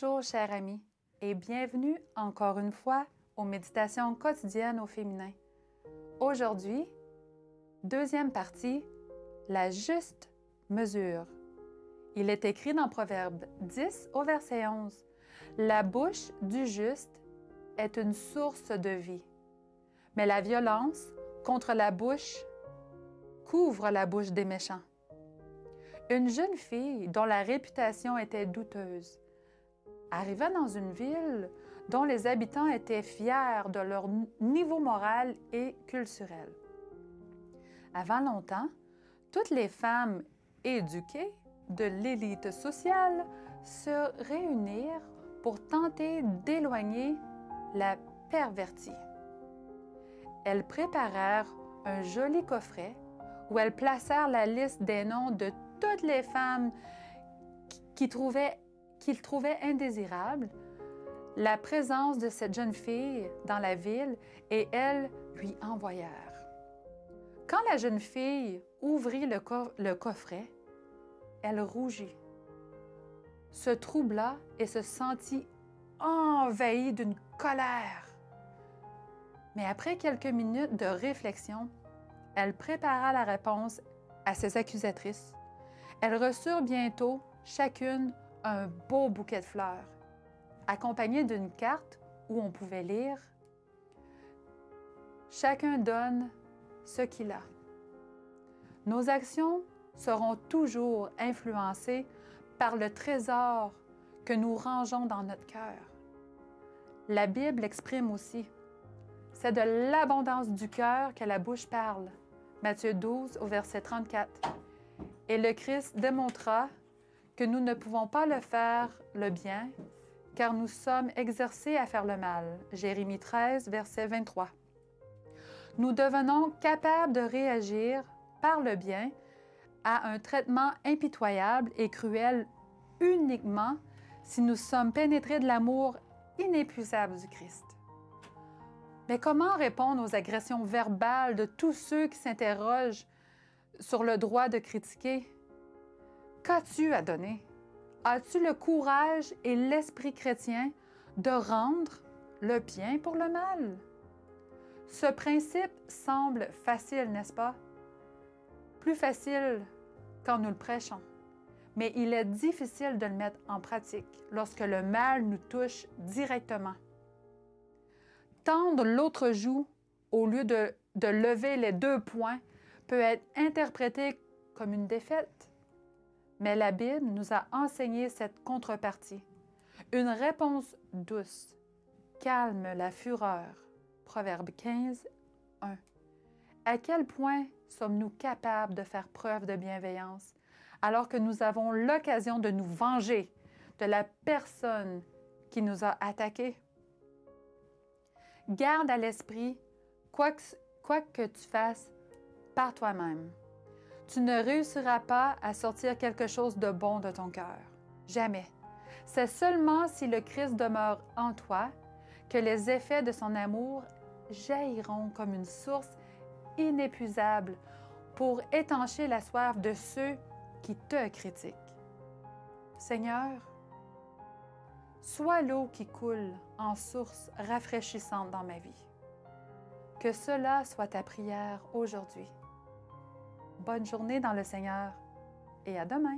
Bonjour, chers amis, et bienvenue encore une fois aux méditations quotidiennes au féminin. Aujourd'hui, deuxième partie, la juste mesure. Il est écrit dans Proverbe 10 au verset 11, « La bouche du juste est une source de vie, mais la violence contre la bouche couvre la bouche des méchants. » Une jeune fille dont la réputation était douteuse arriva dans une ville dont les habitants étaient fiers de leur niveau moral et culturel. Avant longtemps, toutes les femmes éduquées de l'élite sociale se réunirent pour tenter d'éloigner la pervertie. Elles préparèrent un joli coffret où elles placèrent la liste des noms de toutes les femmes qu'ils trouvaient indésirables, la présence de cette jeune fille dans la ville, et elles lui envoyèrent. Quand la jeune fille ouvrit le coffret, elle rougit, se troubla et se sentit envahie d'une colère. Mais après quelques minutes de réflexion, elle prépara la réponse à ses accusatrices. Elles reçurent bientôt chacune un beau bouquet de fleurs, accompagné d'une carte où on pouvait lire « Chacun donne ce qu'il a ». Nos actions seront toujours influencées par le trésor que nous rangeons dans notre cœur. La Bible exprime aussi « C'est de l'abondance du cœur que la bouche parle ». Matthieu 12 au verset 34. Et le Christ démontra que nous ne pouvons pas le faire le bien, car nous sommes exercés à faire le mal. Jérémie 13, verset 23. Nous devenons capables de réagir par le bien à un traitement impitoyable et cruel uniquement si nous sommes pénétrés de l'amour inépuisable du Christ. Mais comment répondre aux agressions verbales de tous ceux qui s'interrogent sur le droit de critiquer? Qu'as-tu à donner? As-tu le courage et l'esprit chrétien de rendre le bien pour le mal? Ce principe semble facile, n'est-ce pas? Plus facile quand nous le prêchons, mais il est difficile de le mettre en pratique lorsque le mal nous touche directement. Tendre l'autre joue au lieu de lever les deux poings peut être interprété comme une défaite. Mais la Bible nous a enseigné cette contrepartie. Une réponse douce calme la fureur. Proverbe 15, 1. À quel point sommes-nous capables de faire preuve de bienveillance alors que nous avons l'occasion de nous venger de la personne qui nous a attaqués? Garde à l'esprit, quoi que tu fasses par toi-même, tu ne réussiras pas à sortir quelque chose de bon de ton cœur. Jamais. C'est seulement si le Christ demeure en toi que les effets de son amour jailliront comme une source inépuisable pour étancher la soif de ceux qui te critiquent. Seigneur, sois l'eau qui coule en source rafraîchissante dans ma vie. Que cela soit ta prière aujourd'hui. Bonne journée dans le Seigneur et à demain!